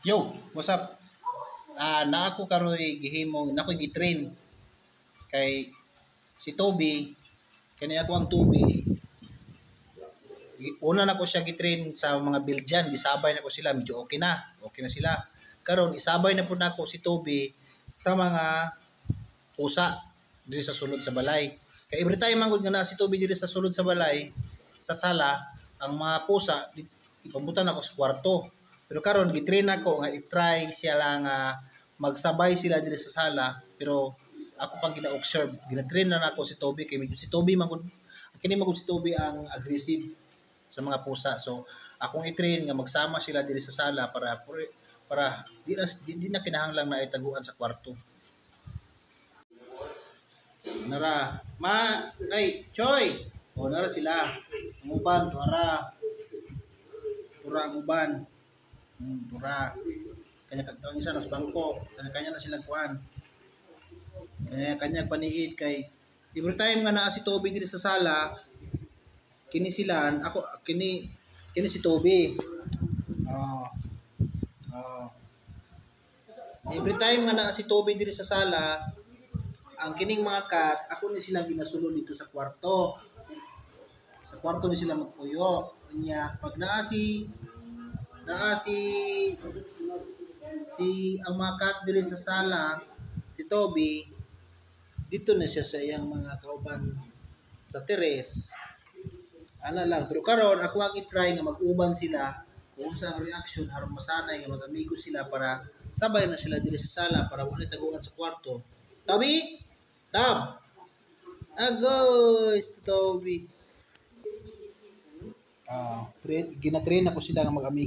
Yo, what's up? Na ako karoy gihimo, na ako gitrain kay si Toby, kani ako ang Toby. Una na ko siya gitrain sa mga Belgian, gisabay na ko sila, medyo okay na. Okay na sila. Karon isabay na po na ako si Toby sa mga pusa diri sa sulod sa balay. Kay every time man gud nga na si Toby diri sa sulod sa balay, sa sala, ang mga pusa ipabutan ako sa kwarto. Pero karon gitrain ako nga i-try siya lang magsabay sila diri sa sala, pero ako pang gina-observe. Gina-train na nako si Toby kay medyo si Toby man gud kini man gud si Toby ang aggressive sa mga pusa. So akong i-train nga magsama sila diri sa sala para di na kinahanglan na itaguan sa kwarto. Nara, Choy. O nara sila. Muban tuara. Tura muban. Tura. Kanya isa nas bangko. Kanya na silang kuan. Kanya paniid kay every time nga naa si Toby diri sa sala, kini silan ako kini si Toby. Oh. Oh. Every time nga naa si Toby diri sa sala, ang kining mga cat, ako ni sila ginasulod dito sa kwarto. Sa kwarto ni sila magpuyo. Unya, pag naa si ang mga cat diri sa sala, si Toby, dito na siya sa iyang mga kauban sa teres. Ana lang, pero karon ako ang i-try nga mag-uban sila kung sa ang reaction aron masanay nga mag-amigo sila para sabay na sila diri sa sala para wala taguan sa kwarto. Toby, Tab! Agoy! Toby! Gina-train ako sila nga mag-amigo.